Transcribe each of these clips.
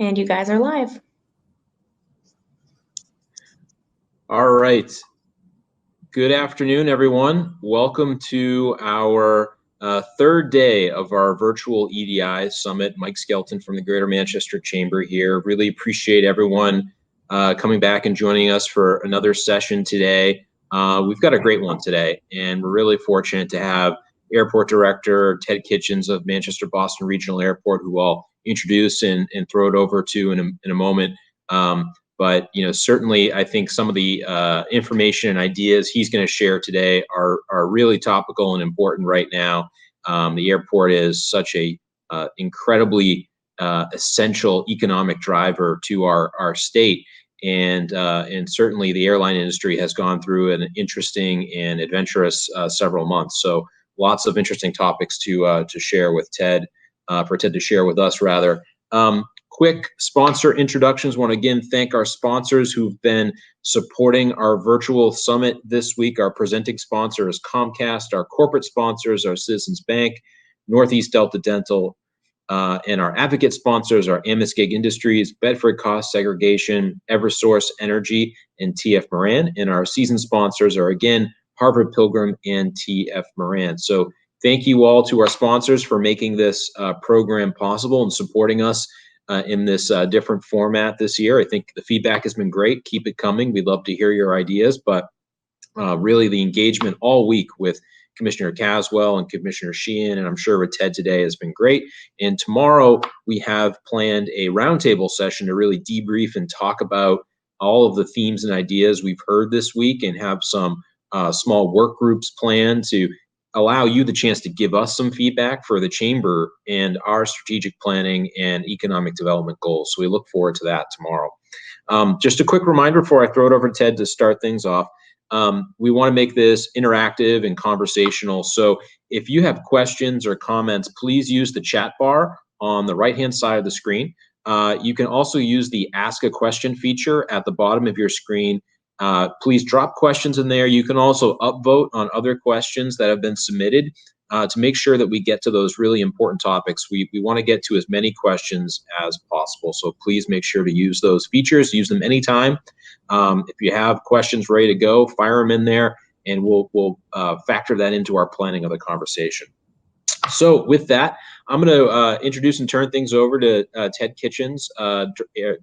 And you guys are live. All right. Good afternoon, everyone. Welcome to our third day of our virtual EDI Summit. Mike Skelton from the Greater Manchester Chamber here. Really appreciate everyone coming back and joining us for another session today. We've got a great one today, and we're really fortunate to have Airport Director Ted Kitchens of Manchester Boston Regional Airport, who I'll introduce and throw it over to in a moment. But certainly, I think some of the information and ideas he's going to share today are really topical and important right now. The airport is such a incredibly essential economic driver to our state, and certainly the airline industry has gone through an interesting and adventurous several months. So lots of interesting topics to share with Ted, for Ted to share with us rather. Quick sponsor introductions. Want to again thank our sponsors who've been supporting our virtual summit this week. Our presenting sponsor is Comcast. Our corporate sponsors are Citizens Bank, Northeast Delta Dental, and our advocate sponsors are Amosgig Industries, Bedford Cost Segregation, Eversource Energy, and TF Moran. And our season sponsors are again Harvard Pilgrim and TF Moran. So thank you all to our sponsors for making this program possible and supporting us in this different format this year. I think the feedback has been great. Keep it coming. We'd love to hear your ideas, but really the engagement all week with Commissioner Caswell and Commissioner Sheehan, and I'm sure with Ted today, has been great. And tomorrow we have planned a roundtable session to really debrief and talk about all of the themes and ideas we've heard this week, and have some small work groups planned to allow you the chance to give us some feedback for the chamber and our strategic planning and economic development goals. So we look forward to that tomorrow. Just a quick reminder before I throw it over to Ted to start things off. We want to make this interactive and conversational. So if you have questions or comments, please use the chat bar on the right-hand side of the screen. You can also use the Ask a Question feature at the bottom of your screen. Please drop questions in there. You can also upvote on other questions that have been submitted to make sure that we get to those really important topics. We want to get to as many questions as possible. So please make sure to use those features. Use them anytime. If you have questions ready to go, fire them in there, and we'll factor that into our planning of the conversation. So with that, I'm going to introduce and turn things over to Ted Kitchens,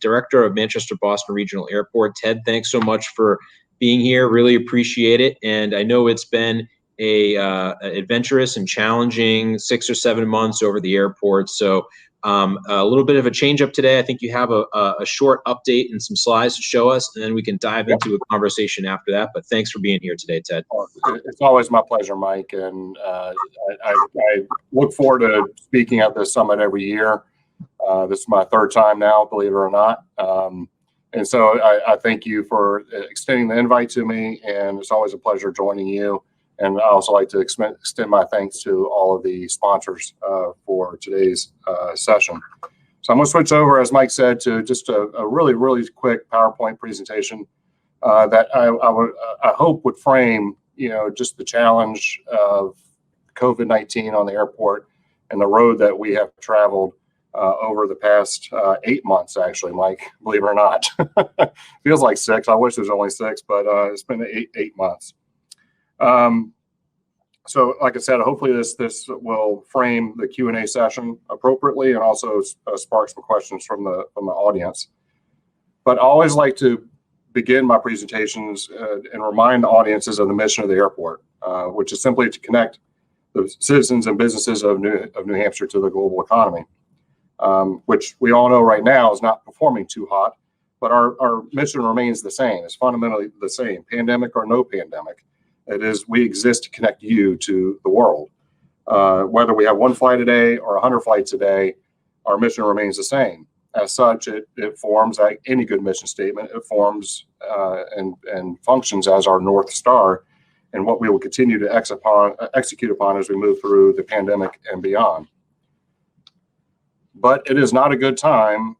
Director of Manchester Boston Regional Airport. Ted, thanks so much for being here. Really appreciate it. And I know it's been a adventurous and challenging 6 or 7 months over the airport. So a little bit of a change up today. I think you have a short update and some slides to show us, and then we can dive into a conversation after that. But thanks for being here today, Ted. It's always my pleasure, Mike. And I look forward to speaking at this summit every year. This is my third time now, believe it or not. And so I thank you for extending the invite to me, and it's always a pleasure joining you. And I also like to extend my thanks to all of the sponsors for today's session. So I'm going to switch over, as Mike said, to just a really, really quick PowerPoint presentation that I hope would frame, just the challenge of COVID-19 on the airport and the road that we have traveled over the past 8 months, actually, Mike, believe it or not. Feels like 6. I wish it was only 6, but it's been eight months. So like I said, hopefully this will frame the Q&A session appropriately, and also spark some questions from the audience. But I always like to begin my presentations and remind audiences of the mission of the airport, which is simply to connect the citizens and businesses of New Hampshire to the global economy, which we all know right now is not performing too hot, but our mission remains the same. It's fundamentally the same, pandemic or no pandemic. It is, we exist to connect you to the world. Whether we have 1 flight a day or 100 flights a day, our mission remains the same. As such, it forms, like any good mission statement, it forms and functions as our North Star, and what we will continue to execute upon as we move through the pandemic and beyond. But it is not a good time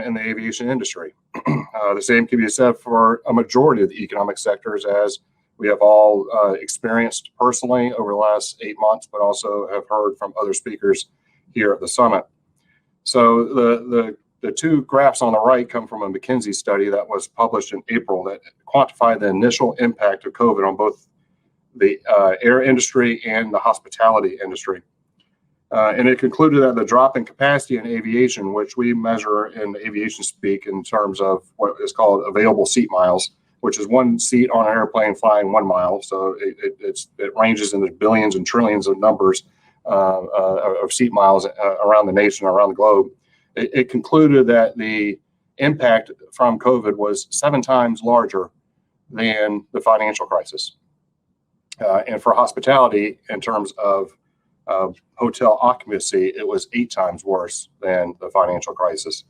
in the aviation industry. The same can be said for a majority of the economic sectors, as we have all experienced personally over the last 8 months, but also have heard from other speakers here at the summit. So the the two graphs on the right come from a McKinsey study that was published in April that quantified the initial impact of COVID on both the air industry and the hospitality industry. And it concluded that the drop in capacity in aviation, which we measure in aviation speak in terms of what is called available seat miles, which is one seat on an airplane flying 1 mile. So it ranges in the billions and trillions of numbers of seat miles around the nation, around the globe. It concluded that the impact from COVID was 7 times larger than the financial crisis. And for hospitality, in terms of hotel occupancy, it was 8 times worse than the financial crisis.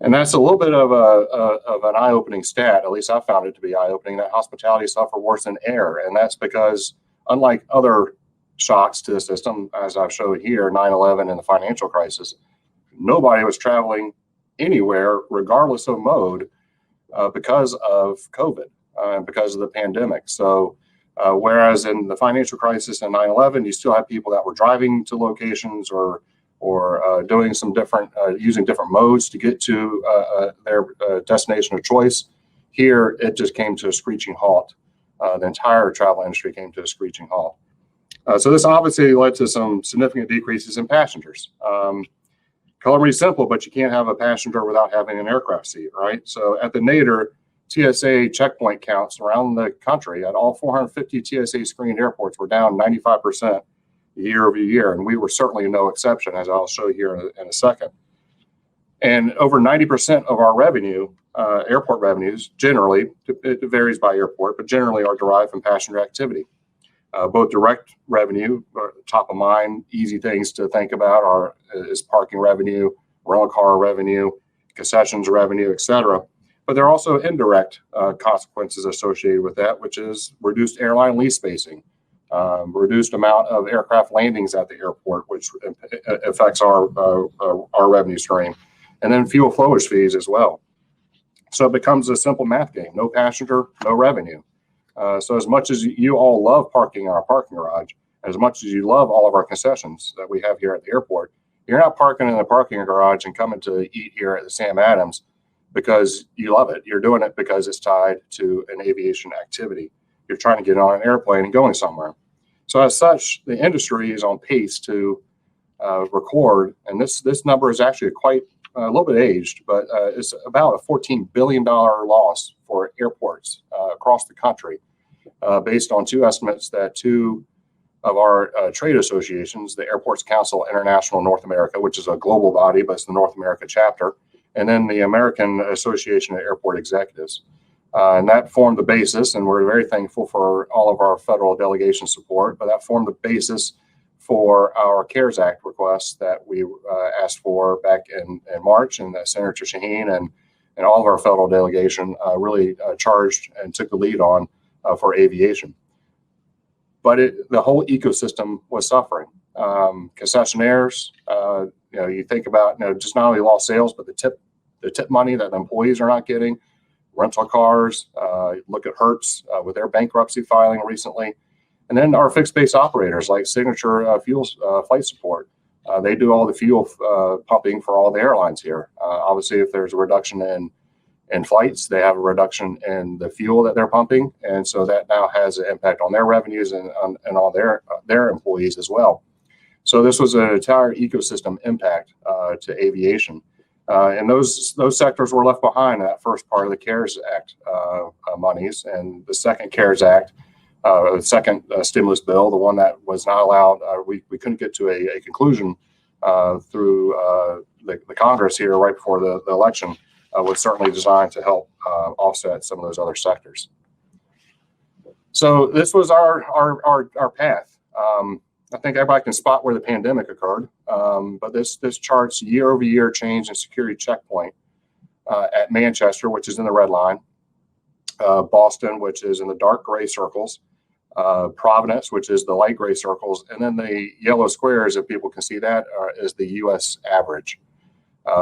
And that's a little bit of an eye-opening stat. At least I found it to be eye-opening, that hospitality suffered worse than air. And that's because, unlike other shocks to the system, as I've showed here, 9/11 and the financial crisis, nobody was traveling anywhere, regardless of mode, because of COVID, because of the pandemic. So whereas in the financial crisis and 9/11, you still had people that were driving to locations or doing some different, using different modes to get to their destination of choice. Here, it just came to a screeching halt. The entire travel industry came to a screeching halt. So this obviously led to some significant decreases in passengers. Color me simple, but you can't have a passenger without having an aircraft seat, right? So at the nadir, TSA checkpoint counts around the country at all 450 TSA screened airports were down 95% year over year. And we were certainly no exception, as I'll show here in a second. And over 90% of our revenue, airport revenues, generally, it varies by airport, but generally are derived from passenger activity. Both direct revenue, top of mind, easy things to think about is parking revenue, rental car revenue, concessions revenue, et cetera. But there are also indirect consequences associated with that, which is reduced airline lease spacing, reduced amount of aircraft landings at the airport, which affects our revenue stream, and then fuel flowage fees as well. So it becomes a simple math game: no passenger, no revenue. So as much as you all love parking in our parking garage, as much as you love all of our concessions that we have here at the airport, you're not parking in the parking garage and coming to eat here at the Sam Adams because you love it. You're doing it because it's tied to an aviation activity. You're trying to get on an airplane and going somewhere. So as such, the industry is on pace to record, and this number is actually quite a little bit aged, but it's about a $14 billion loss for airports across the country, based on two estimates that two of our trade associations, the Airports Council International North America, which is a global body, but it's the North America chapter, and then the American Association of Airport Executives. And that formed the basis, and we're very thankful for all of our federal delegation support, but that formed the basis for our CARES Act requests that we asked for back in March, and Senator Shaheen and all of our federal delegation really charged and took the lead on for aviation. But the whole ecosystem was suffering. Concessionaires, you think about, just not only lost sales, but the tip money that the employees are not getting, rental cars, look at Hertz with their bankruptcy filing recently. And then our fixed base operators like Signature Fuels Flight Support. They do all the fuel pumping for all the airlines here. Obviously, if there's a reduction in flights, they have a reduction in the fuel that they're pumping. And so that now has an impact on their revenues and on their employees as well. So this was an entire ecosystem impact to aviation. And those sectors were left behind in that first part of the CARES Act monies. And the second CARES Act, the second stimulus bill, the one that was not allowed, we couldn't get to a conclusion through the Congress here right before the election, was certainly designed to help offset some of those other sectors. So this was our path. I think everybody can spot where the pandemic occurred, but this charts year-over-year change in security checkpoint at Manchester, which is in the red line, Boston, which is in the dark gray circles, Providence, which is the light gray circles, and then the yellow squares, if people can see that, is the U.S. average.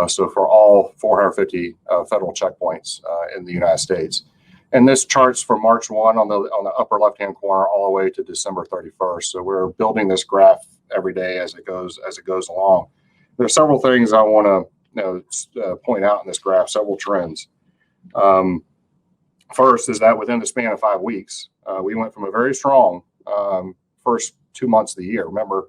So for all 450 federal checkpoints in the United States. And this charts from March 1 on the upper left-hand corner all the way to December 31st. So we're building this graph every day as it goes along. There are several things I want point out in this graph several trends. First is that within the span of 5 weeks, we went from a very strong first 2 months of the year. Remember,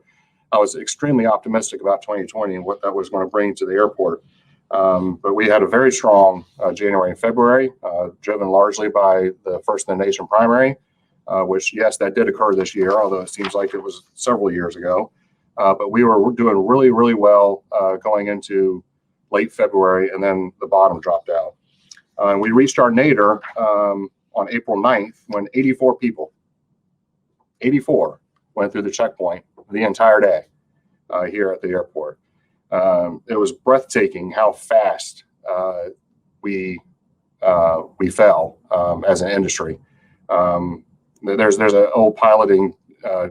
I was extremely optimistic about 2020 and what that was going to bring to the airport. But we had a very strong January and February, driven largely by the First in the Nation primary, which, yes, that did occur this year, although it seems like it was several years ago. But we were doing really, really well going into late February, and then the bottom dropped out. And we reached our nadir on April 9th when 84 people, 84, went through the checkpoint the entire day here at the airport. It was breathtaking how fast we fell as an industry. There's an old piloting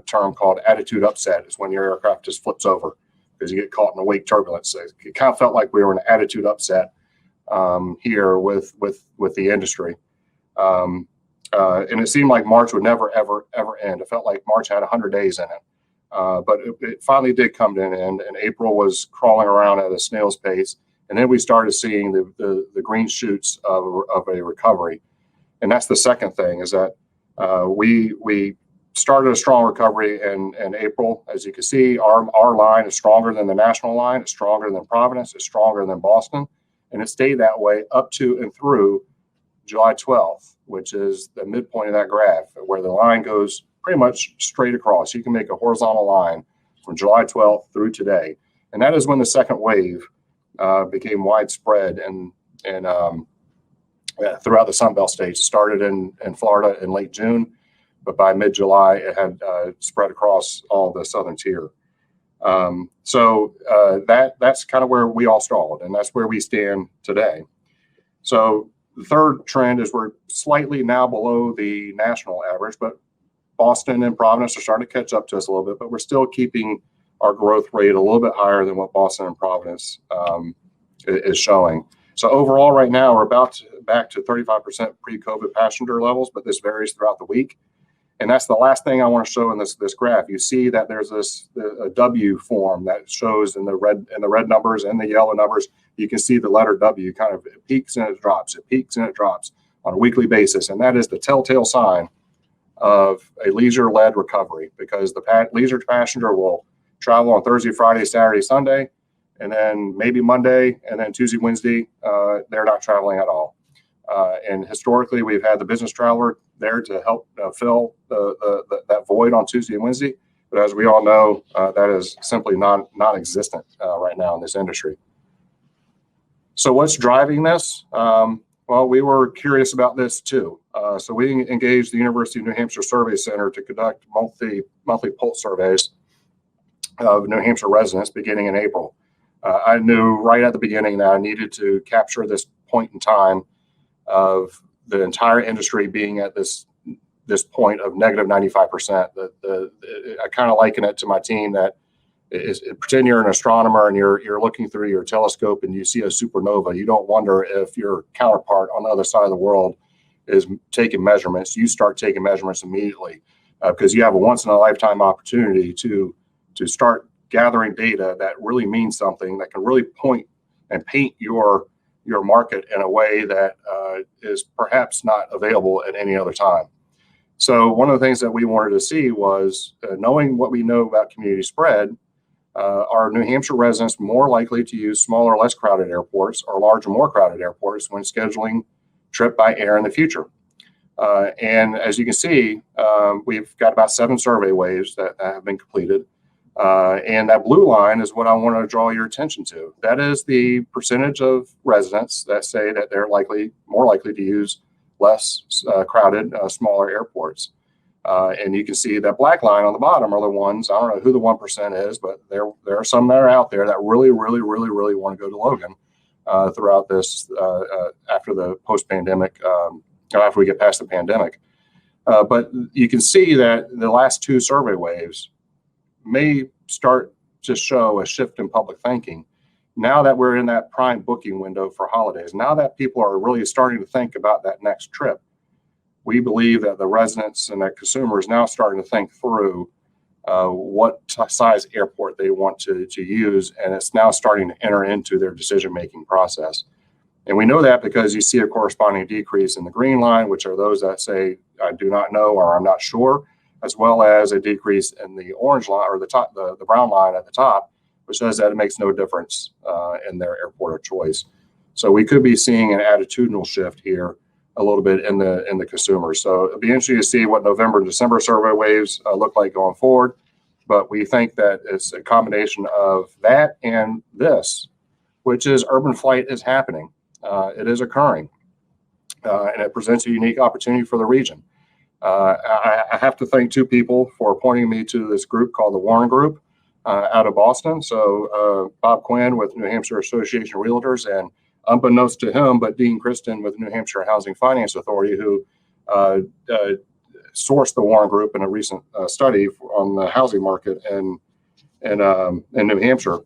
term called attitude upset. It's when your aircraft just flips over because you get caught in a wake turbulence. So it kind of felt like we were in an attitude upset here with the industry. And it seemed like March would never, ever, ever end. It felt like March had 100 days in it. But it finally did come to an end, and April was crawling around at a snail's pace. And then we started seeing the green shoots of a recovery. And that's the second thing, is that we started a strong recovery in April. As you can see, our line is stronger than the national line. It's stronger than Providence. It's stronger than Boston. And it stayed that way up to and through July 12th, which is the midpoint of that graph, where the line goes pretty much straight across. You can make a horizontal line from July 12th through today. And that is when the second wave became widespread and throughout the Sunbelt states. It started in Florida in late June, but by mid-July, it had spread across all the southern tier. So that's kind of where we all stalled, and that's where we stand today. So the third trend is we're slightly now below the national average, but Boston and Providence are starting to catch up to us a little bit, but we're still keeping our growth rate a little bit higher than what Boston and Providence is showing. So overall, right now, we're back to 35% pre-COVID passenger levels, but this varies throughout the week. And that's the last thing I want to show in this graph. You see that there's a W form that shows in the red numbers and the yellow numbers. You can see the letter W kind of peaks and it drops. It peaks and it drops on a weekly basis, and that is the telltale sign of a leisure-led recovery, because the leisure passenger will travel on Thursday, Friday, Saturday, Sunday, and then maybe Monday, and then Tuesday, Wednesday, they're not traveling at all. And historically, we've had the business traveler there to help fill that void on Tuesday and Wednesday. But as we all know, that is simply non-existent right now in this industry. So what's driving this? Well, we were curious about this too. So we engaged the University of New Hampshire Survey Center to conduct monthly pulse surveys of New Hampshire residents beginning in April. I knew right at the beginning that I needed to capture this point in time of the entire industry being at this point of negative 95%. I kind of liken it to my team that pretend you're an astronomer and you're looking through your telescope and you see a supernova. You don't wonder if your counterpart on the other side of the world is taking measurements. You start taking measurements immediately because you have a once in a lifetime opportunity to start gathering data that really means something, that can really point and paint your market in a way that is perhaps not available at any other time. So one of the things that we wanted to see was, knowing what we know about community spread, are New Hampshire residents more likely to use smaller, less crowded airports or larger, more crowded airports when scheduling trip by air in the future? And as you can see, we've got about 7 survey waves that have been completed. And that blue line is what I want to draw your attention to. That is the percentage of residents that say that they're more likely to use less crowded, smaller airports. And you can see that black line on the bottom are the ones, I don't know who the 1% is, but there are some that are out there that really want to go to Logan throughout this, after the post-pandemic, after we get past the pandemic. But you can see that the last 2 survey waves may start to show a shift in public thinking. Now that we're in that prime booking window for holidays, now that people are really starting to think about that next trip, we believe that the residents and that consumer is now starting to think through what size airport they want to use, and it's now starting to enter into their decision-making process. And we know that because you see a corresponding decrease in the green line, which are those that say, I do not know or I'm not sure, as well as a decrease in the orange line or the brown line at the top, which says that it makes no difference in their airport of choice. So we could be seeing an attitudinal shift here a little bit in the consumer. So it'll be interesting to see what November and December survey waves look like going forward. But we think that it's a combination of that and this, which is urban flight is happening. It is occurring, and it presents a unique opportunity for the region. I have to thank two people for pointing me to this group called the Warren Group out of Boston. So Bob Quinn with New Hampshire Association of Realtors, and unbeknownst to him, but Dean Kristen with New Hampshire Housing Finance Authority, who sourced the Warren Group in a recent study on the housing market in New Hampshire.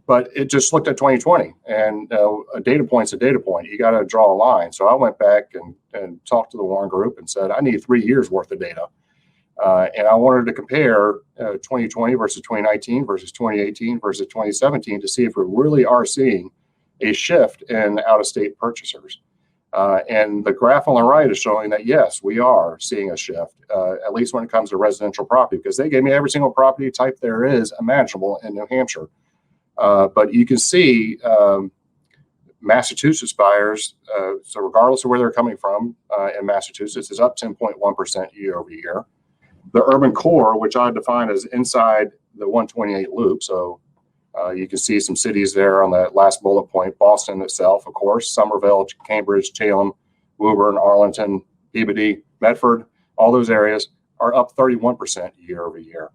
But it just looked at 2020, and a data point's a data point. You got to draw a line. So I went back and talked to the Warren Group and said, I need 3 years worth of data. And I wanted to compare 2020 versus 2019 versus 2018 versus 2017 to see if we really are seeing a shift in out-of-state purchasers. And the graph on the right is showing that, yes, we are seeing a shift, at least when it comes to residential property, because they gave me every single property type there is imaginable in New Hampshire. But you can see Massachusetts buyers, so regardless of where they're coming from in Massachusetts, is up 10.1% year over year. The urban core, which I define as inside the 128 loop, so you can see some cities there on that last bullet point. Boston itself, of course, Somerville, Cambridge, Salem, Woburn, Arlington, Peabody, Medford, all those areas are up 31% year over year.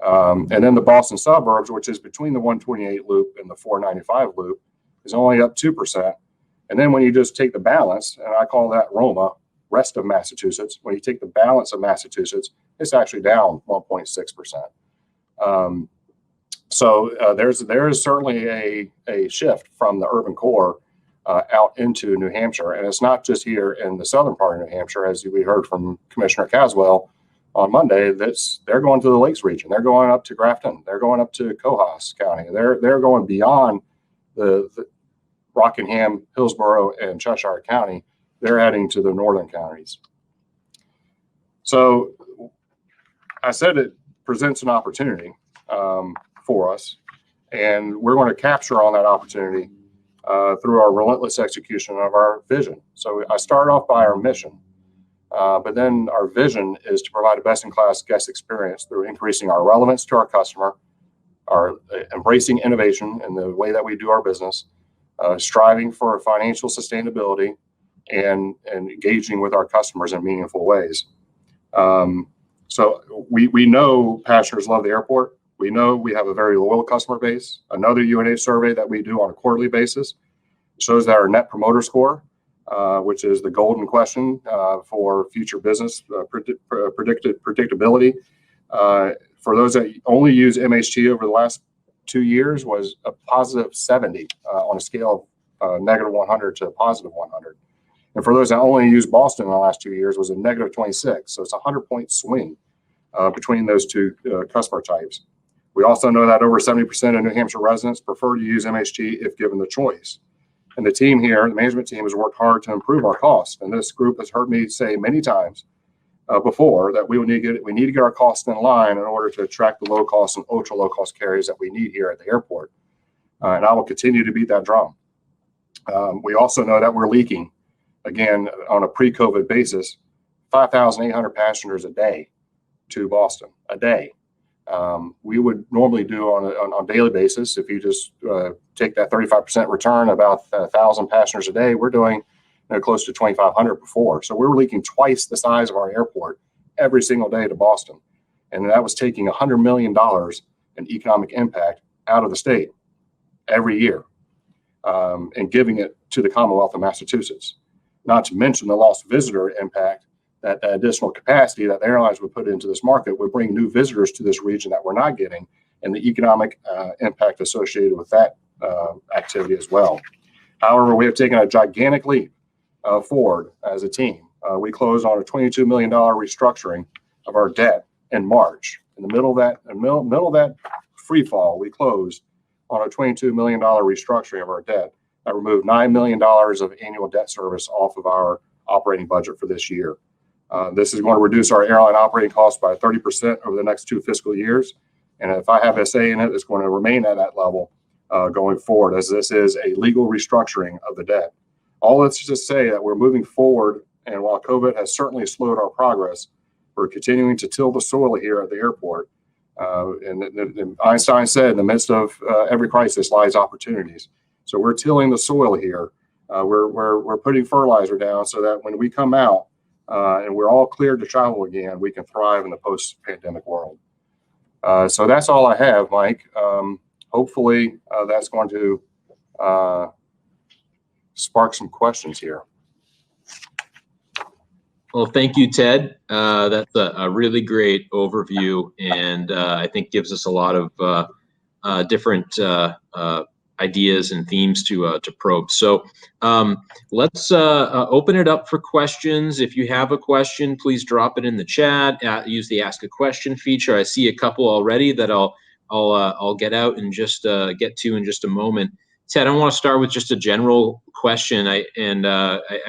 And then the Boston suburbs, which is between the 128 loop and the 495 loop, is only up 2%. And then when you just take the balance, and I call that Roma, rest of Massachusetts, when you take the balance of Massachusetts, it's actually down 1.6%. So there is certainly a shift from the urban core out into New Hampshire. And it's not just here in the southern part of New Hampshire, as we heard from Commissioner Caswell on Monday. They're going to the Lakes region. They're going up to Grafton. They're going up to Cohos County. They're going beyond the Rockingham, Hillsborough, and Cheshire County. They're heading to the northern counties. So I said it presents an opportunity for us, and we're going to capture on that opportunity through our relentless execution of our vision. So I start off by our mission, but then our vision is to provide a best-in-class guest experience through increasing our relevance to our customer, our embracing innovation in the way that we do our business, striving for financial sustainability, and engaging with our customers in meaningful ways. So we know passengers love the airport. We know we have a very loyal customer base. Another UNH survey that we do on a quarterly basis shows that our Net Promoter Score, which is the golden question for future business predictability, for those that only use MHT over the last 2 years, was a positive 70 on a scale of negative 100 to positive 100. And for those that only use Boston in the last 2 years, was a negative 26. So it's a 100-point swing between those two customer types. We also know that over 70% of New Hampshire residents prefer to use MHT if given the choice. And the team here, the management team, has worked hard to improve our costs. And this group has heard me say many times before that we need to get our costs in line in order to attract the low cost and ultra low cost carriers that we need here at the airport. And I will continue to beat that drum. We also know that we're leaking, again, on a pre-COVID basis, 5,800 passengers a day to Boston, a day. We would normally do on a daily basis, if you just take that 35% return, about 1,000 passengers a day, we're doing close to 2,500 before. So we're leaking twice the size of our airport every single day to Boston. And that was taking $100 million in economic impact out of the state every year and giving it to the Commonwealth of Massachusetts. Not to mention the lost visitor impact, that additional capacity that the airlines would put into this market would bring new visitors to this region that we're not getting, and the economic impact associated with that activity as well. However, we have taken a gigantic leap forward as a team. We closed on a $22 million restructuring of our debt in March. In the middle of that free fall, we closed on a $22 million restructuring of our debt that removed $9 million of annual debt service off of our operating budget for this year. This is going to reduce our airline operating costs by 30% over the next 2 fiscal years. And if I have a say in it, it's going to remain at that level going forward, as this is a legal restructuring of the debt. All that's just say that we're moving forward, and while COVID has certainly slowed our progress, we're continuing to till the soil here at the airport. And Einstein said, in the midst of every crisis lies opportunities. So we're tilling the soil here. We're putting fertilizer down so that when we come out and we're all cleared to travel again, we can thrive in the post-pandemic world. So that's all I have, Mike. Hopefully that's going to spark some questions here. Well, thank you, Ted. That's a really great overview, and I think gives us a lot of different ideas and themes to probe. So let's open it up for questions. If you have a question, please drop it in the chat. Use the Ask a Question feature. I see a couple already that I'll get out and just get to in just a moment. Ted, I want to start with just a general question. I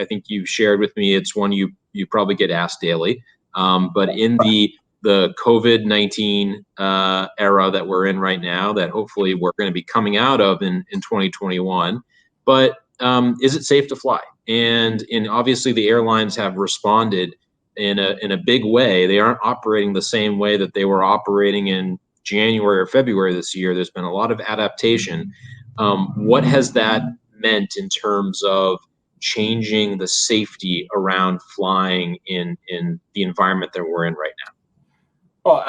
think you shared with me it's one you probably get asked daily. But in the COVID-19 era that we're in right now, that hopefully we're going to be coming out of in 2021, but is it safe to fly? And obviously the airlines have responded in a big way. They aren't operating the same way that they were operating in January or February this year. There's been a lot of adaptation. What has that meant in terms of changing the safety around flying in the environment that we're in right now? Well,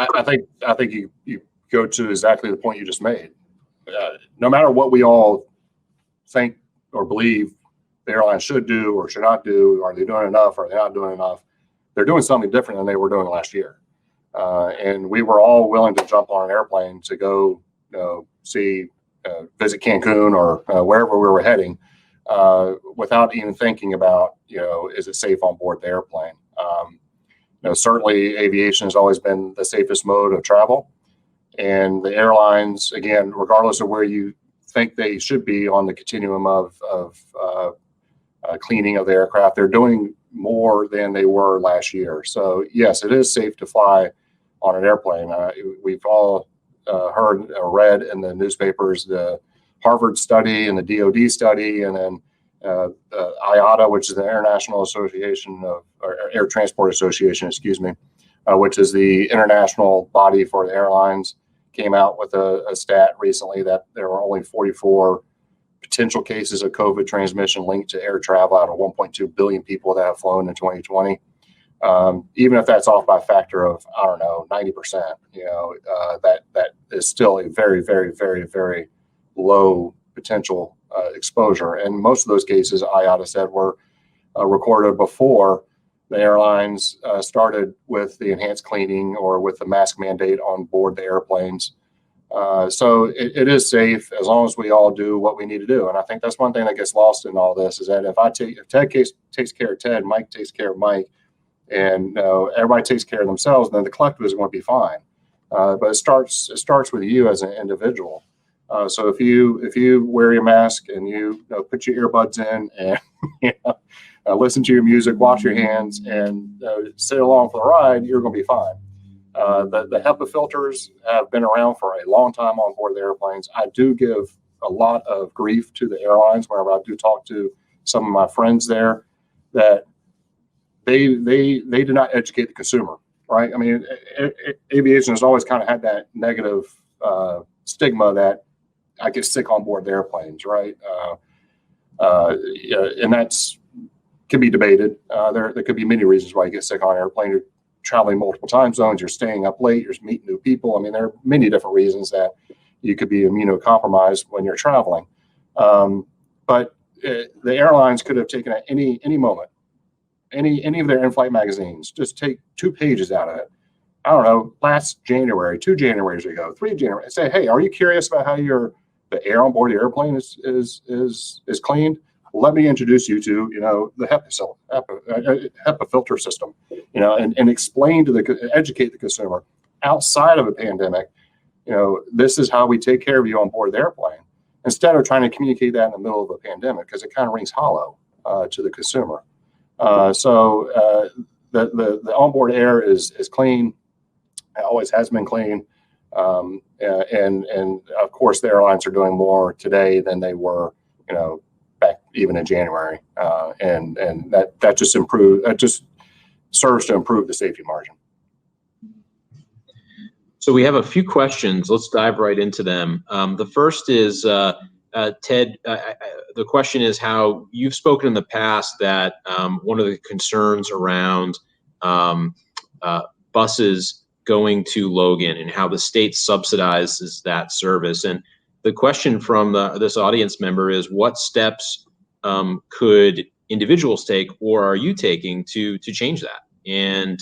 I think you go to exactly the point you just made. No matter what we all think or believe the airline should do or should not do, are they doing enough? Are they not doing enough? They're doing something different than they were doing last year. And we were all willing to jump on an airplane to go visit Cancun or wherever we were heading without even thinking about, is it safe on board the airplane? Certainly aviation has always been the safest mode of travel. And the airlines, again, regardless of where you think they should be on the continuum of cleaning of the aircraft, they're doing more than they were last year. So yes, it is safe to fly on an airplane. We've all heard or read in the newspapers the Harvard study and the DoD study, and then IATA, which is the International Association of Air Transport Association, which is the international body for the airlines, came out with a stat recently that there were only 44 potential cases of COVID transmission linked to air travel out of 1.2 billion people that have flown in 2020. Even if that's off by a factor of, 90%, that is still a very, very, very, very low potential exposure. And most of those cases, IATA said, were recorded before the airlines started with the enhanced cleaning or with the mask mandate on board the airplanes. So it is safe as long as we all do what we need to do. And I think that's one thing that gets lost in all this, is that if Ted takes care of Ted, Mike takes care of Mike, and everybody takes care of themselves, then the collective is going to be fine. But it starts with you as an individual. So if you wear your mask and you put your earbuds in and listen to your music, wash your hands, and sit along for the ride, you're going to be fine. The HEPA filters have been around for a long time on board the airplanes. I do give a lot of grief to the airlines whenever I do talk to some of my friends there, that they do not educate the consumer, right? I mean, aviation has always kind of had that negative stigma that I get sick on board the airplanes, right? And that's can be debated. There could be many reasons why you get sick on an airplane. You're traveling multiple time zones, you're staying up late, you're meeting new people. I mean, there are many different reasons that you could be immunocompromised when you're traveling. But the airlines could have taken at any moment, any of their in-flight magazines, just take 2 pages out of it. I don't know, last January, 2 Januaries ago, 3 January, and say, hey, are you curious about how the air on board the airplane is cleaned? Well, let me introduce you to, the HEPA filter system, and explain educate the consumer. outside of a pandemic, this is how we take care of you on board the airplane, instead of trying to communicate that in the middle of a pandemic, because it kind of rings hollow to the consumer. So the onboard air is clean. It always has been clean. And of course, the airlines are doing more today than they were, back even in January. And that just serves to improve the safety margin. So we have a few questions. Let's dive right into them. The first is, Ted, the question is how you've spoken in the past that one of the concerns around buses going to Logan and how the state subsidizes that service. And the question from this audience member is, what steps could individuals take, or are you taking to change that? And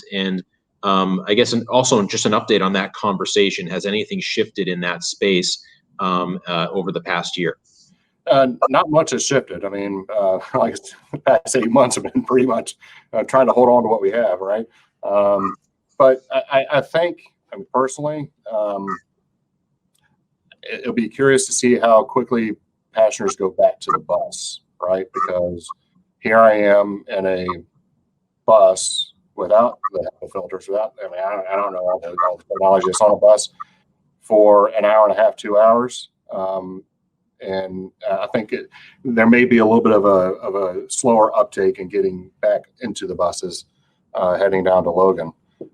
I guess, and also just an update on that conversation. Has anything shifted in that space over the past year? Not much has shifted. I mean, like the past 8 months have been pretty much trying to hold on to what we have, right? But I think, personally, it'll be curious to see how quickly passengers go back to the bus, right? Because here I am in a bus without the filters, I don't know all the technology that's on a bus for an hour and a half, 2 hours. And I think there may be a little bit of a slower uptake in getting back into the buses heading down to Logan.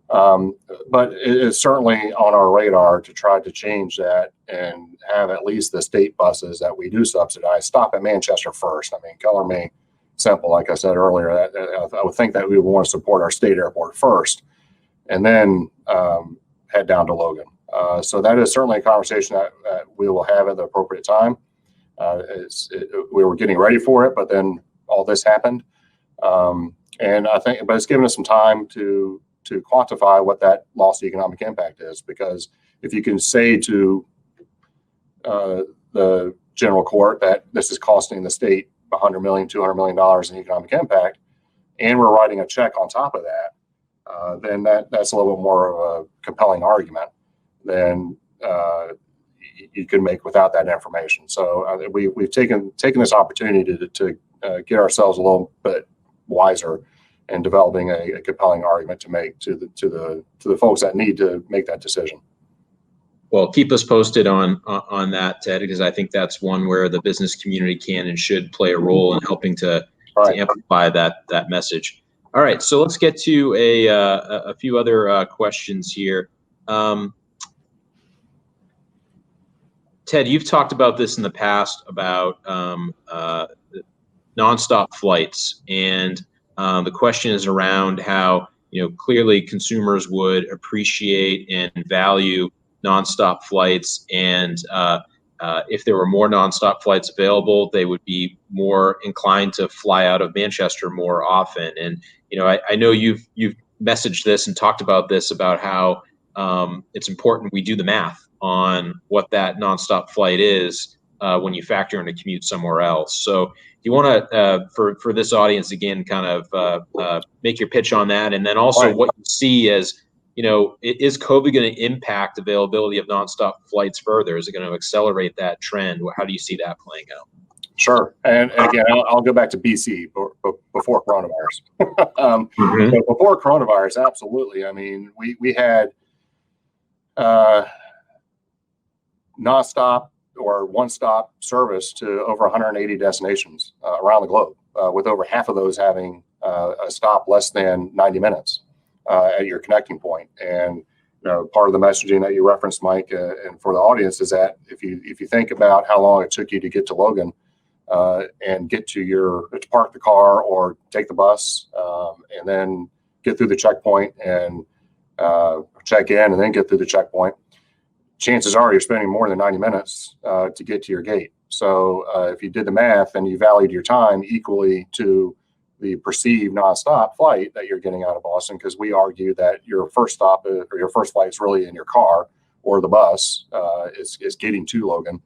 But it is certainly on our radar to try to change that and have at least the state buses that we do subsidize stop at Manchester first. Color me simple, like I said earlier. I would think that we would want to support our state airport first, and then head down to Logan. So that is certainly a conversation that we will have at the appropriate time. We were getting ready for it, but then all this happened, and I think, but it's given us some time to quantify what that lost economic impact is. Because if you can say to the general court that this is costing the state $100 million, $200 million in economic impact, and we're writing a check on top of that, then that's a little bit more of a compelling argument than you can make without that information. So we've taken this opportunity to get ourselves a little bit wiser and developing a compelling argument to make to the folks that need to make that decision. Well, keep us posted on that, Ted, because I think that's one where the business community can and should play a role in helping to amplify that message. All right, so let's get to a few other questions here. Ted, you've talked about this in the past about nonstop flights, and the question is around how clearly consumers would appreciate and value nonstop flights, and if there were more nonstop flights available, they would be more inclined to fly out of Manchester more often. And I know you've messaged this and talked about this, about how it's important we do the math on what that nonstop flight is when you factor in a commute somewhere else. So you want to, for this audience, again, kind of make your pitch on that, and then also what you see as, is COVID going to impact availability of nonstop flights further? Is it going to accelerate that trend? How do you see that playing out? Sure. And again, I'll go back to BC before coronavirus. But before coronavirus, absolutely. We had nonstop or one-stop service to over 180 destinations around the globe, with over half of those having a stop less than 90 minutes at your connecting point. And part of the messaging that you referenced, Mike, and for the audience, is that if you think about how long it took you to get to Logan and get to park the car or take the bus, and then get through the checkpoint and check in and then get through the checkpoint, chances are you're spending more than 90 minutes to get to your gate. So if you did the math and you valued your time equally to the perceived nonstop flight that you're getting out of Boston, because we argue that your first stop or your first flight is really in your car, or the bus is getting to Logan,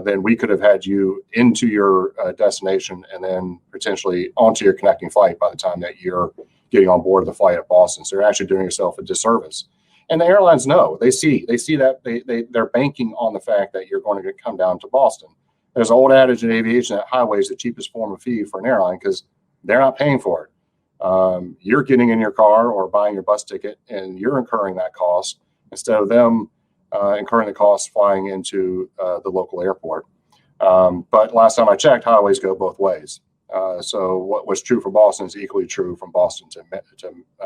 then we could have had you into your destination and then potentially onto your connecting flight by the time that you're getting on board the flight at Boston. So you're actually doing yourself a disservice. And the airlines know, they see that they're banking on the fact that you're going to come down to Boston. There's an old adage in aviation that highway is the cheapest form of fee for an airline because they're not paying for it. You're getting in your car or buying your bus ticket and you're incurring that cost instead of them incurring the cost flying into the local airport. But last time I checked, highways go both ways. So what was true for Boston is equally true from Boston to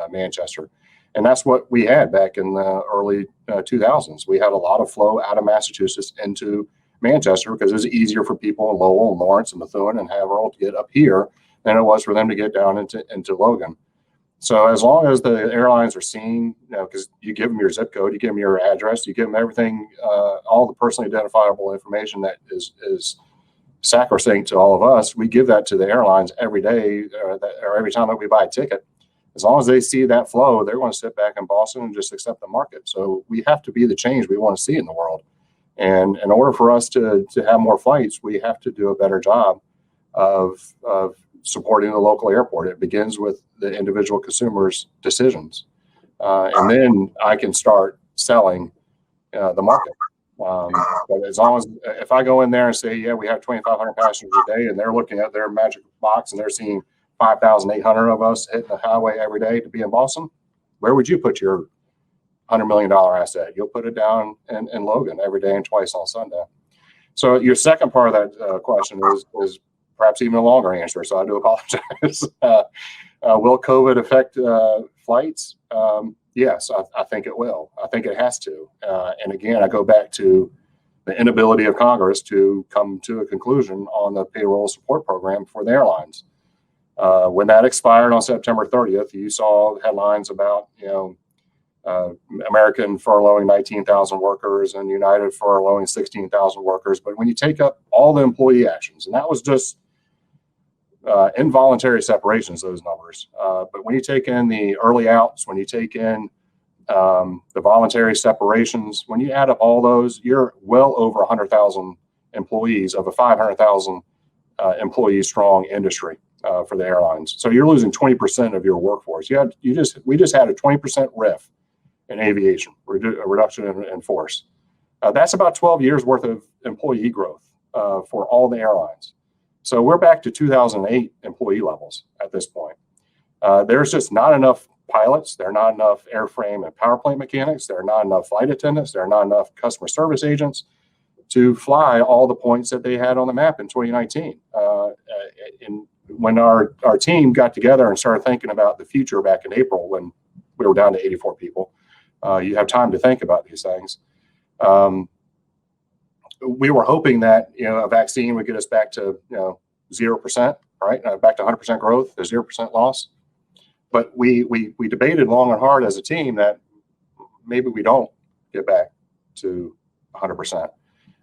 Manchester. And that's what we had back in the early 2000s. We had a lot of flow out of Massachusetts into Manchester because it was easier for people in Lowell and Lawrence and Methuen and Haverhill to get up here than it was for them to get down into Logan. So as long as the airlines are seeing, because you give them your zip code, you give them your address, you give them everything, all the personally identifiable information that is sacrosanct to all of us, we give that to the airlines every day or every time that we buy a ticket. As long as they see that flow, they're going to sit back in Boston and just accept the market. So we have to be the change we want to see in the world. And in order for us to have more flights, we have to do a better job of supporting the local airport. It begins with the individual consumer's decisions. And then I can start selling the market. But as long as, if I go in there and say, yeah, we have 2,500 passengers a day, and they're looking at their magic box and they're seeing 5,800 of us hitting the highway every day to be in Boston, where would you put your $100 million asset? You'll put it down in Logan every day and twice on Sunday. So your second part of that question is perhaps even a longer answer, so I do apologize. Will COVID affect flights? Yes, I think it will. I think it has to. And again, I go back to the inability of Congress to come to a conclusion on the payroll support program for the airlines. When that expired on September 30th, you saw headlines about, American furloughing 19,000 workers and United furloughing 16,000 workers. But when you take up all the employee actions, and that was just involuntary separations, those numbers. But when you take in the early outs, when you take in the voluntary separations, when you add up all those, you're well over 100,000 employees of a 500,000 employee strong industry for the airlines. So you're losing 20% of your workforce. We just had a 20% RIF in aviation, a reduction in force. That's about 12 years worth of employee growth for all the airlines. So we're back to 2008 employee levels at this point. There's just not enough pilots. There are not enough airframe and power plant mechanics. There are not enough flight attendants. There are not enough customer service agents to fly all the points that they had on the map in 2019. And when our team got together and started thinking about the future back in April, when we were down to 84 people, you have time to think about these things. We were hoping that a vaccine would get us back to 0%, right? Back to 100% growth, a 0% loss. But we debated long and hard as a team that maybe we don't get back to 100%.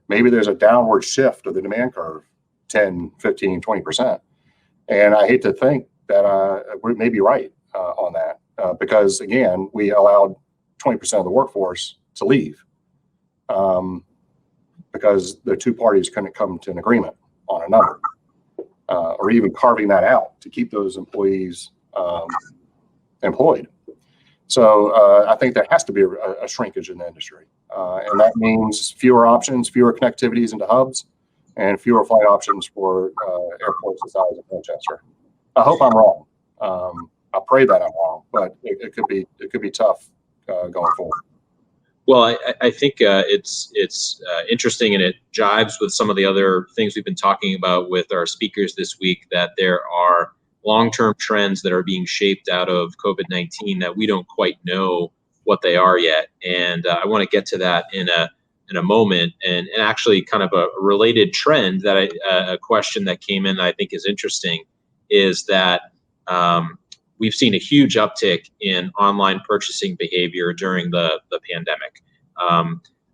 Maybe there's a downward shift of the demand curve, 10, 15, 20%. And I hate to think that we may be right on that because, again, we allowed 20% of the workforce to leave because the two parties couldn't come to an agreement on a number or even carving that out to keep those employees employed. So I think there has to be a shrinkage in the industry. And that means fewer options, fewer connectivities into hubs, and fewer flight options for airports the size of Manchester. I hope I'm wrong. I pray that I'm wrong, but it could be tough going forward. Well, I think it's interesting, and it jives with some of the other things we've been talking about with our speakers this week, that there are long-term trends that are being shaped out of COVID-19 that we don't quite know what they are yet. And I want to get to that in a moment. And actually kind of a related trend that a question that came in that I think is interesting is that we've seen a huge uptick in online purchasing behavior during the pandemic.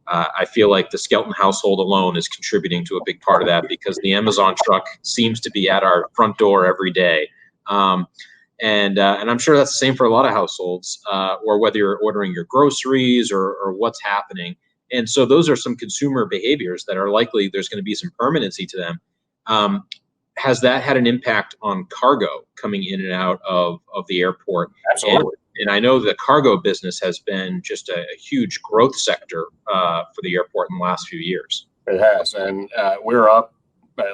I feel like the Skelton household alone is contributing to a big part of that because the Amazon truck seems to be at our front door every day. And I'm sure that's the same for a lot of households, or whether you're ordering your groceries or what's happening. And so those are some consumer behaviors that are likely there's going to be some permanency to them. Has that had an impact on cargo coming in and out of the airport? Absolutely. And I know the cargo business has been just a huge growth sector for the airport in the last few years. It has, and we're up.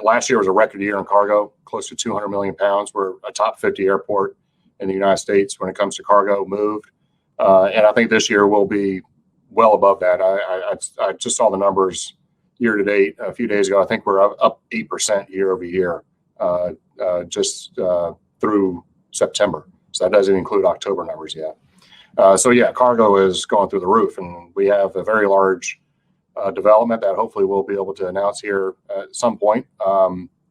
Last year was a record year in cargo, close to 200 million pounds. We're a top 50 airport in the United States when it comes to cargo moved, and I think this year will be well above that. I just saw the numbers year to date a few days ago. I think we're up 8% year over year just through September. So that doesn't include October numbers yet. So yeah, cargo is going through the roof, and we have a very large development that hopefully we'll be able to announce here at some point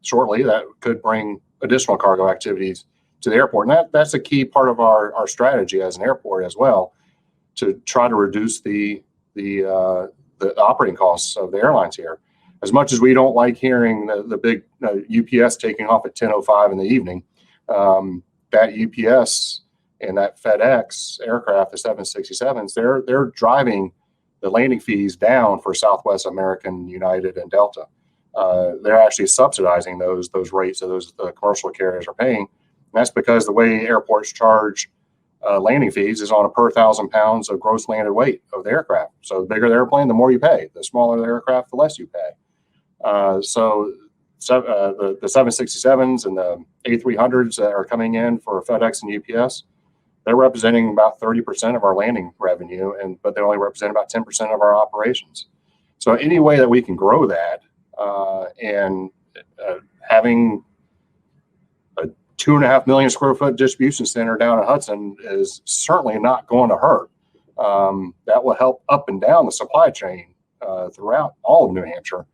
shortly that could bring additional cargo activities to the airport. And that's a key part of our strategy as an airport as well, to try to reduce the operating costs of the airlines here. As much as we don't like hearing the big UPS taking off at 10:05 in the evening, that UPS and that FedEx aircraft, the 767s, they're driving the landing fees down for Southwest, American, United, and Delta. They're actually subsidizing those rates that the commercial carriers are paying. And that's because the way airports charge landing fees is on a per 1,000 pounds of gross landed weight of the aircraft. So the bigger the airplane, the more you pay. The smaller the aircraft, the less you pay. So the 767s and the A300s that are coming in for FedEx and UPS, they're representing about 30% of our landing revenue, but they only represent about 10% of our operations. So any way that we can grow that, and having a 2.5 million square foot distribution center down in Hudson is certainly not going to hurt. That will help up and down the supply chain throughout all of New Hampshire.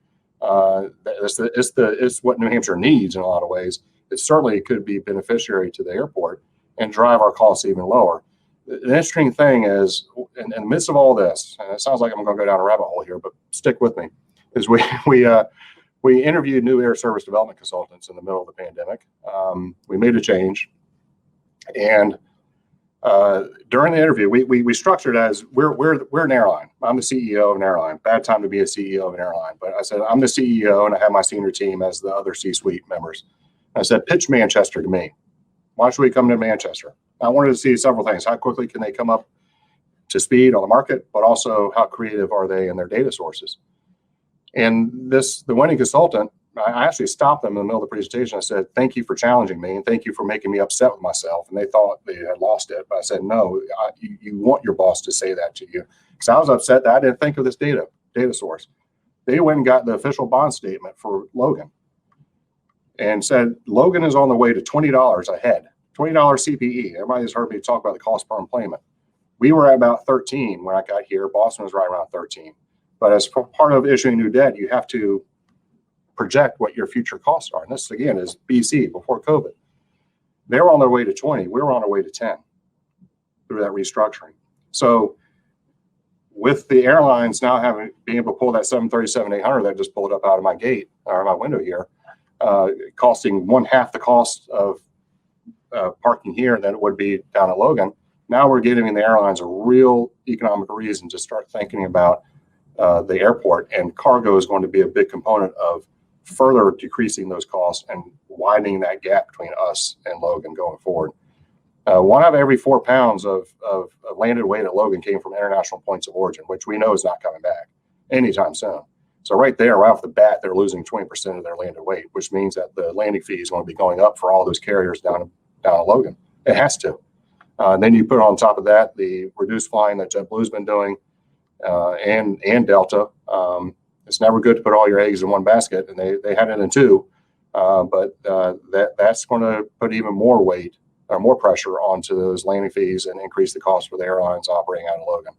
It's what New Hampshire needs in a lot of ways. It certainly could be beneficiary to the airport and drive our costs even lower. The interesting thing is, in the midst of all this, and it sounds like I'm going to go down a rabbit hole here, but stick with me, is we interviewed new air service development consultants in the middle of the pandemic. We made a change, and during the interview, we structured as we're an airline. I'm the CEO of an airline. Bad time to be a CEO of an airline, but I said I'm the CEO, and I have my senior team as the other C-suite members. I said, pitch Manchester to me. Why should we come to Manchester? I wanted to see several things. How quickly can they come up to speed on the market, but also how creative are they in their data sources? And the winning consultant, I actually stopped them in the middle of the presentation. I said, thank you for challenging me, and thank you for making me upset with myself. And they thought they had lost it, but I said, no, you want your boss to say that to you. Because I was upset that I didn't think of this data source. They went and got the official bond statement for Logan and said, Logan is on the way to $20 a head, $20 CPE. Everybody's heard me talk about the cost per employment. We were at about 13 when I got here. Boston was right around 13. But as part of issuing new debt, you have to project what your future costs are. And this, again, is BC, before COVID. They were on their way to 20. We were on our way to 10 through that restructuring. So with the airlines now being able to pull that 737-800 that just pulled up out of my gate or my window here, costing 1/2 the cost of parking here than it would be down at Logan. Now we're giving the airlines a real economic reason to start thinking about the airport, and cargo is going to be a big component of further decreasing those costs and widening that gap between us and Logan going forward. 1 out of every 4 pounds of landed weight at Logan came from international points of origin, which we know is not coming back anytime soon. So right there, right off the bat, they're losing 20% of their landed weight, which means that the landing fee is going to be going up for all those carriers down at Logan. It has to. Then you put on top of that the reduced flying that JetBlue's been doing, and Delta. It's never good to put all your eggs in one basket, and they had it in 2, but that's going to put even more weight or more pressure onto those landing fees and increase the cost for the airlines operating out of Logan.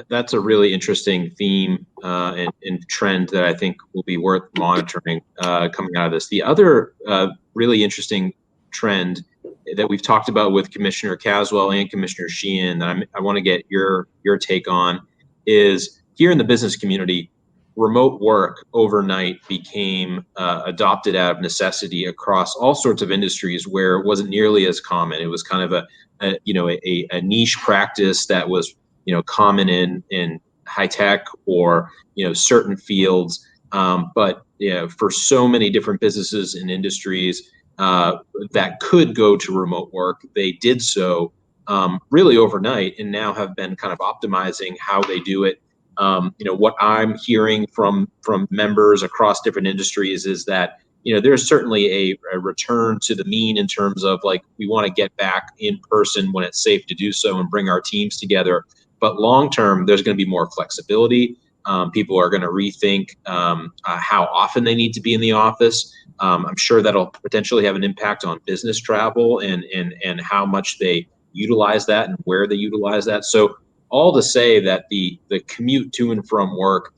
That's a really interesting theme and trend that I think will be worth monitoring coming out of this. The other really interesting trend that we've talked about with Commissioner Caswell and Commissioner Sheehan, I want to get your take on, is here in the business community, remote work overnight became adopted out of necessity across all sorts of industries where it wasn't nearly as common. It was kind of a niche practice that was common in high tech or certain fields, but for so many different businesses and industries, that could go to remote work, they did so really overnight, and now have been kind of optimizing how they do it. What I'm hearing from members across different industries is that there's certainly a return to the mean in terms of like we want to get back in person when it's safe to do so and bring our teams together. But long term, there's going to be more flexibility. People are going to rethink how often they need to be in the office. I'm sure that'll potentially have an impact on business travel and how much they utilize that and where they utilize that. So all to say that the commute to and from work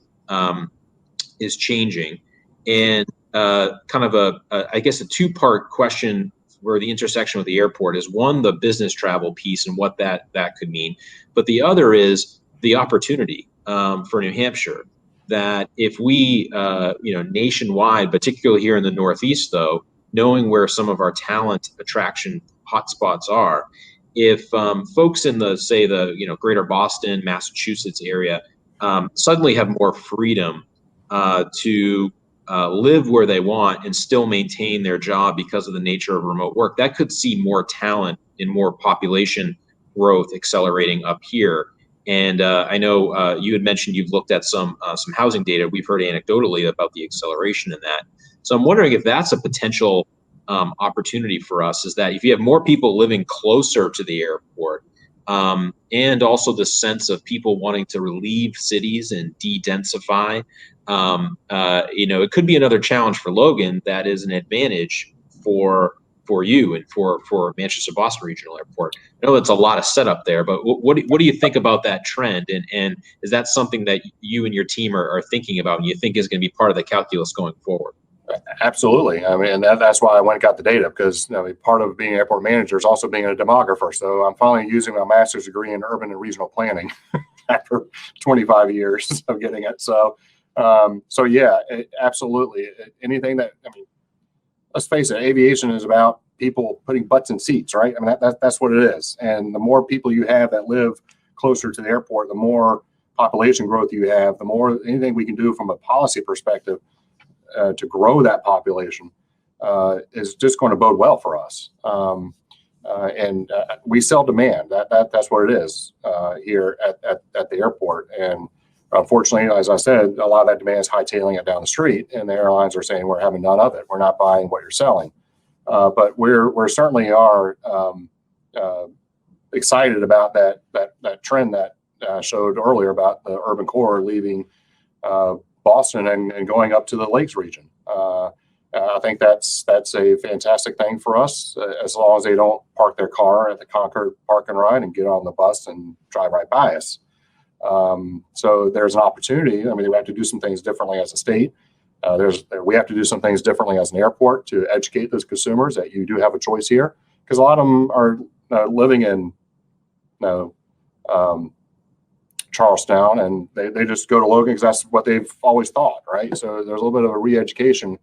is changing, and kind of I guess a two-part question where the intersection with the airport is: one, the business travel piece and what that could mean, but the other is the opportunity for New Hampshire. That if we, nationwide, particularly here in the Northeast, though, knowing where some of our talent attraction hotspots are, if folks in the greater Boston, Massachusetts area suddenly have more freedom to live where they want and still maintain their job because of the nature of remote work, that could see more talent and more population growth accelerating up here. And I know you had mentioned you've looked at some housing data. We've heard anecdotally about the acceleration in that. So I'm wondering if that's a potential opportunity for us, is that if you have more people living closer to the airport, and also the sense of people wanting to relieve cities and de-densify, it could be another challenge for Logan that is an advantage for you and for Manchester Boston Regional Airport. I know it's a lot of setup there, but what do you think about that trend? And is that something that you and your team are thinking about and you think is going to be part of the calculus going forward? Absolutely. I mean, that's why I went and got the data, because part of being an airport manager is also being a demographer. So I'm finally using my master's degree in urban and regional planning after 25 years of getting it. So yeah, absolutely. Anything let's face it, aviation is about people putting butts in seats, right? I mean, that's what it is. And the more people you have that live closer to the airport, the more population growth you have, the more anything we can do from a policy perspective to grow that population is just going to bode well for us. And we sell demand. That's what it is here at the airport. And unfortunately, as I said, a lot of that demand is hightailing it down the street, and the airlines are saying we're having none of it. We're not buying what you're selling. But we're certainly are excited about that trend that I showed earlier about the urban core leaving Boston and going up to the Lakes region. I think that's a fantastic thing for us, as long as they don't park their car at the Concord Park and Ride and get on the bus and drive right by us. So there's an opportunity. I mean, we have to do some things differently as a state. We have to do some things differently as an airport to educate those consumers that you do have a choice here, because a lot of them are living in Charlestown, and they just go to Logan because that's what they've always thought, right? So there's a little bit of a re-education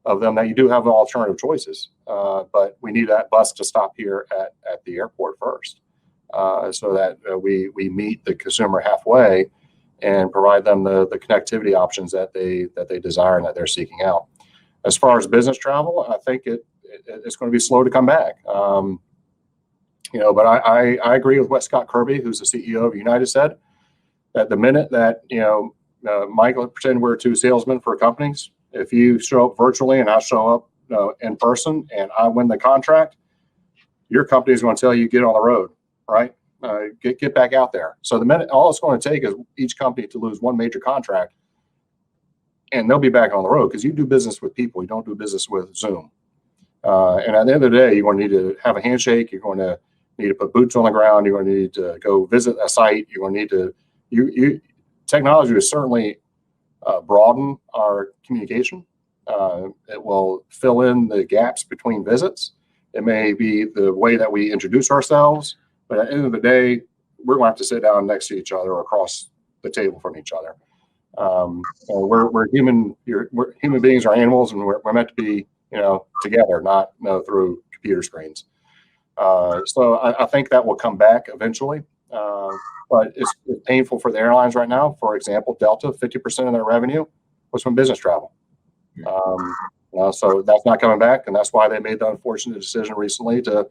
of them that you do have alternative choices, but we need that bus to stop here at the airport first, so that we meet the consumer halfway and provide them the connectivity options that they desire and that they're seeking out. As far as business travel, I think it's going to be slow to come back. But I agree with what Scott Kirby, who's the CEO of United, said. That the minute that, Michael, pretend we're two salesmen for companies. If you show up virtually and I show up in person and I win the contract, your company is going to tell you get on the road, right? Get back out there. So the minute, all it's going to take is each company to lose one major contract, and they'll be back on the road, because you do business with people. You don't do business with Zoom. And at the end of the day, you're going to need to have a handshake. You're going to need to put boots on the ground. You're going to need to go visit a site. You're going to need to technology will certainly broaden our communication. It will fill in the gaps between visits. It may be the way that we introduce ourselves, but at the end of the day, we're going to have to sit down next to each other or across the table from each other. We're human. We're human beings are animals, and we're meant to be, together, not through computer screens. So I think that will come back eventually. But it's painful for the airlines right now. For example, Delta, 50% of their revenue was from business travel. So that's not coming back, and that's why they made the unfortunate decision recently to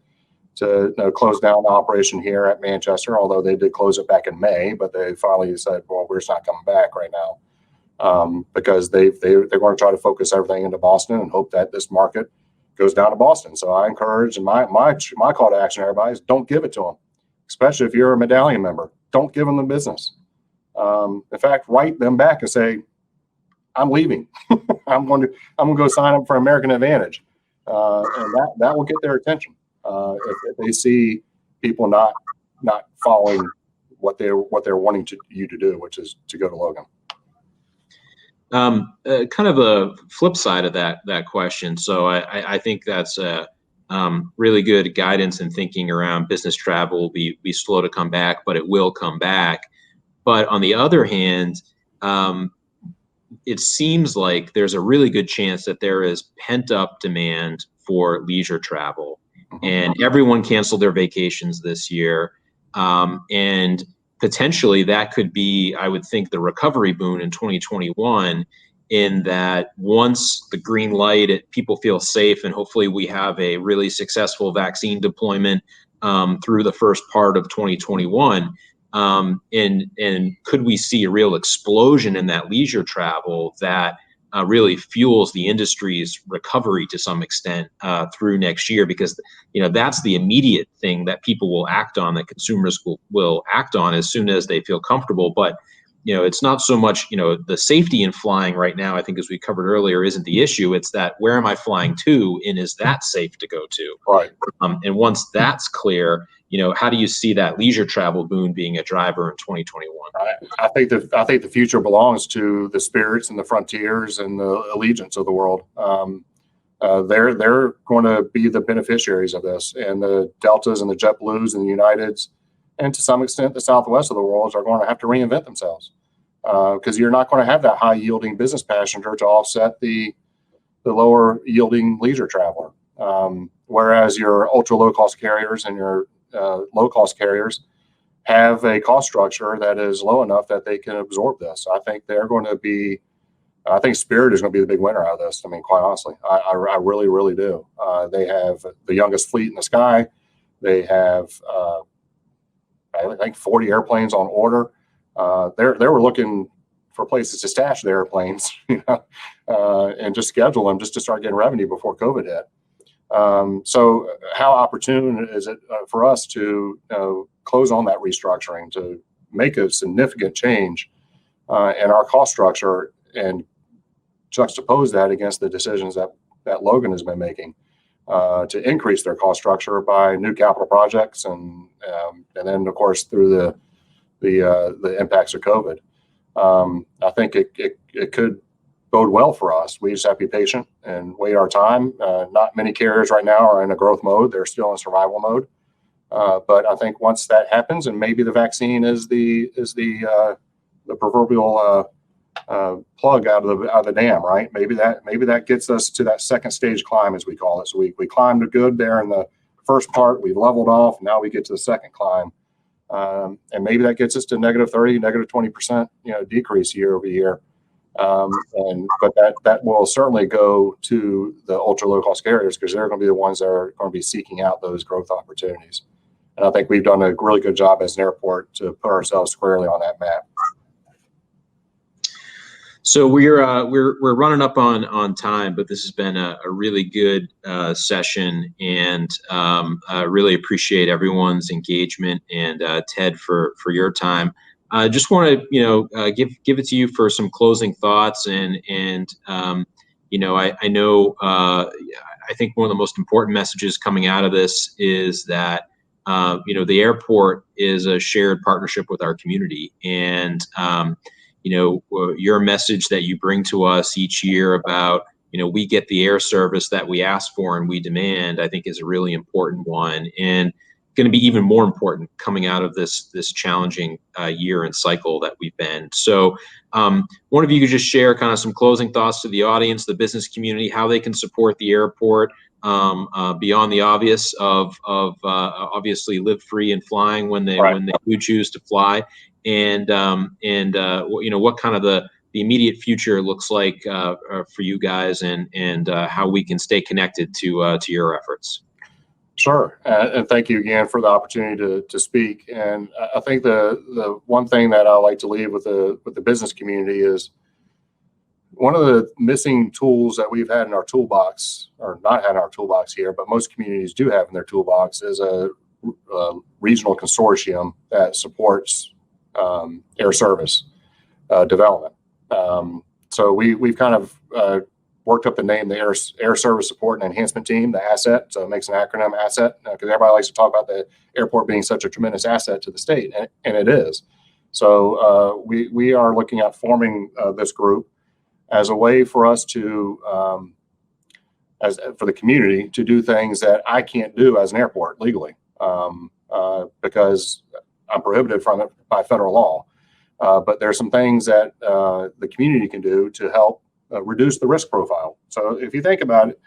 close down the operation here at Manchester. Although they did close it back in May, but they finally said, "Well, we're just not coming back right now," because they're going to try to focus everything into Boston and hope that this market goes down to Boston. So I encourage, and my call to action, everybody, is don't give it to them, especially if you're a Medallion member. Don't give them the business. In fact, write them back and say, "I'm leaving. I'm going to go sign up for American Advantage," and that will get their attention if they see people not following what they're wanting you to do, which is to go to Logan. Kind of a flip side of that question. So I think that's really good guidance and thinking around business travel will be slow to come back, but it will come back. But on the other hand, it seems like there's a really good chance that there is pent up demand for leisure travel, and everyone canceled their vacations this year. And potentially that could be, I would think, the recovery boon in 2021, in that once the green light, people feel safe, and hopefully we have a really successful vaccine deployment through the first part of 2021. And could we see a real explosion in that leisure travel that really fuels the industry's recovery to some extent through next year? Because that's the immediate thing that people will act on, that consumers will act on as soon as they feel comfortable. But it's not so much the safety in flying right now. I think, as we covered earlier, isn't the issue. It's that, where am I flying to, and is that safe to go to? Right. And once that's clear, how do you see that leisure travel boom being a driver in 2021? I think the future belongs to the Spirits and the Frontiers and the Allegiants of the world. They're going to be the beneficiaries of this, and the Deltas and the JetBlues and the Uniteds, and to some extent the Southwest of the world, are going to have to reinvent themselves, because you're not going to have that high yielding business passenger to offset the lower yielding leisure traveler. Whereas your ultra low cost carriers and your low cost carriers have a cost structure that is low enough that they can absorb this. I think I think Spirit is going to be the big winner out of this. I mean, quite honestly, I really, really do. They have the youngest fleet in the sky. They have, I think, 40 airplanes on order. They were looking for places to stash their airplanes, and just schedule them just to start getting revenue before COVID hit. So how opportune is it for us to close on that restructuring, to make a significant change in our cost structure, and juxtapose that against the decisions that Logan has been making to increase their cost structure by new capital projects, and then of course through the impacts of COVID. I think it could bode well for us. We just have to be patient and wait our time. Not many carriers right now are in a growth mode. They're still in survival mode. But I think once that happens, and maybe the vaccine is the proverbial plug out of the dam, right? Maybe that gets us to that second stage climb, as we call it. So we climbed a good there in the first part. We leveled off. Now we get to the second climb, and maybe that gets us to -30, -20%, decrease year over year. But that will certainly go to the ultra low cost carriers, because they're going to be the ones that are going to be seeking out those growth opportunities. And I think we've done a really good job as an airport to put ourselves squarely on that map. So we're running up on time, but this has been a really good session, and I really appreciate everyone's engagement, and Ted, for your time. I just want to give it to you for some closing thoughts, and I know I think one of the most important messages coming out of this is that the airport is a shared partnership with our community, and your message that you bring to us each year about we get the air service that we ask for and we demand, I think is a really important one, and going to be even more important coming out of this challenging year and cycle that we've been. So one of you could just share kind of some closing thoughts to the audience, the business community, how they can support the airport beyond the obvious of obviously live free and flying when they do choose to fly, and what kind of the immediate future looks like for you guys, and how we can stay connected to your efforts. Sure, and thank you again for the opportunity to speak. And I think the one thing that I like to leave with the business community is one of the missing tools that we've had in our toolbox, or not had in our toolbox here, but most communities do have in their toolbox, is a regional consortium that supports air service development. So we've kind of worked up the name, the Air Service Support and Enhancement Team, the ASSET. So it makes an acronym, ASSET, because everybody likes to talk about the airport being such a tremendous asset to the state, and it is. So we are looking at forming this group as a way for us to, for the community to do things that I can't do as an airport legally, because I'm prohibited from it by federal law. But there's some things that the community can do to help reduce the risk profile. So if you think about it,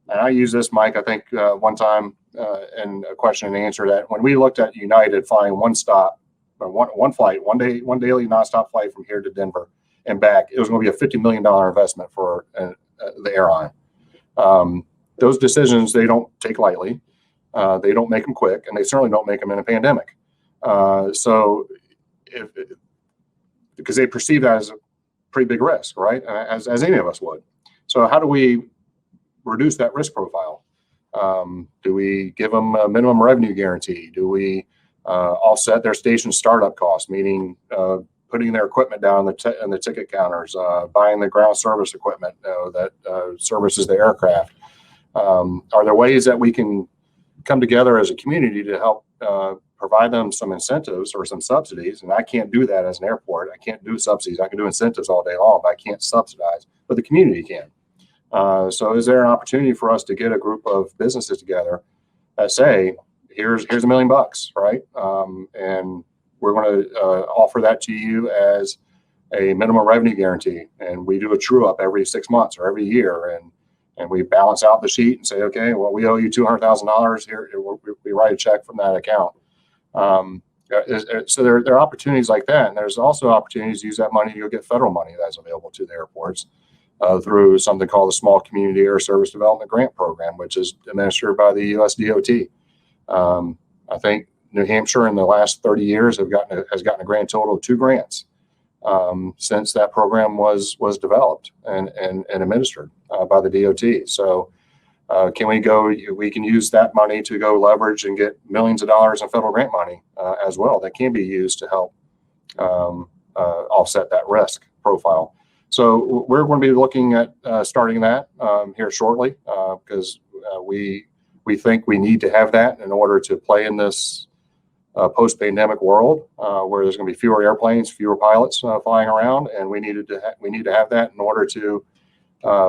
and I use this, Mike, I think one time in a question and answer, that when we looked at United flying one stop, or one flight, one daily nonstop flight from here to Denver and back, it was going to be a $50 million investment for the airline. Those decisions, they don't take lightly. They don't make them quick, and they certainly don't make them in a pandemic. So because they perceive that as a pretty big risk, right? As any of us would. So how do we reduce that risk profile? Do we give them a minimum revenue guarantee? Do we offset their station startup costs, meaning putting their equipment down in the ticket counters, buying the ground service equipment that services the aircraft? Are there ways that we can come together as a community to help provide them some incentives or some subsidies? And I can't do that as an airport. I can't do subsidies. I can do incentives all day long, but I can't subsidize, but the community can. So is there an opportunity for us to get a group of businesses together that say, here's $1 million, right? And we're going to offer that to you as a minimum revenue guarantee. And we do a true up every 6 months or every year. And we balance out the sheet and say, okay, well, we owe you $200,000 here. We write a check from that account. So there are opportunities like that. And there's also opportunities to use that money to go get federal money that's available to the airports through something called the Small Community Air Service Development Grant Program, which is administered by the US DOT. I think New Hampshire in the last 30 years has gotten a grand total of 2 grants since that program was developed and administered by the DOT. So we can use that money to go leverage and get millions of dollars in federal grant money as well that can be used to help offset that risk profile. So we're going to be looking at starting that here shortly because we think we need to have that in order to play in this post-pandemic world where there's going to be fewer airplanes, fewer pilots flying around, and we need to have that in order to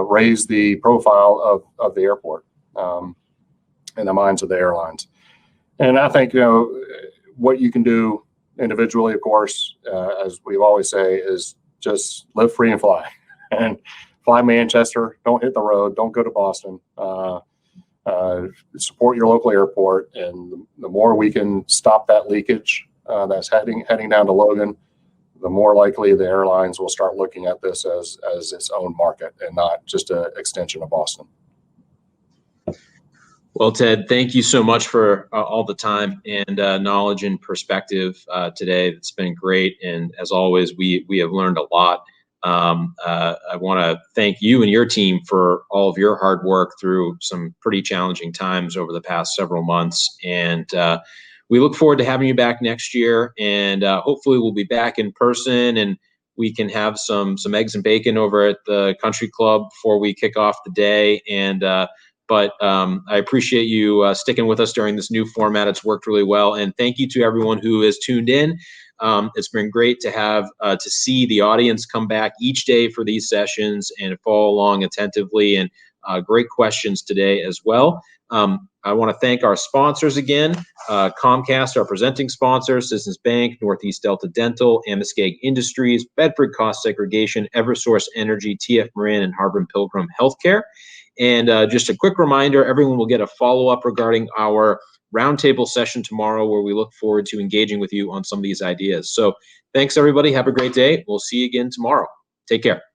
raise the profile of the airport in the minds of the airlines. And I think what you can do individually, of course, as we always say, is just live free and fly, and fly Manchester. Don't hit the road. Don't go to Boston. Support your local airport, and the more we can stop that leakage that's heading down to Logan, the more likely the airlines will start looking at this as its own market and not just an extension of Boston. Well, Ted, thank you so much for all the time and knowledge and perspective today. It's been great, and as always, we have learned a lot. I want to thank you and your team for all of your hard work through some pretty challenging times over the past several months. And we look forward to having you back next year. And hopefully we'll be back in person and we can have some eggs and bacon over at the country club before we kick off the day. And but I appreciate you sticking with us during this new format. It's worked really well. And thank you to everyone who has tuned in. It's been great to have to see the audience come back each day for these sessions and follow along attentively, and great questions today as well. I want to thank our sponsors again, Comcast, our presenting sponsor, Citizens Bank, Northeast Delta Dental, Amoskeag Industries, Bedford Cost Segregation, Eversource Energy, TF Moran, and Harbor Pilgrim Healthcare. And just a quick reminder, everyone will get a follow-up regarding our roundtable session tomorrow, where we look forward to engaging with you on some of these ideas. So thanks, everybody. Have a great day. We'll see you again tomorrow. Take care.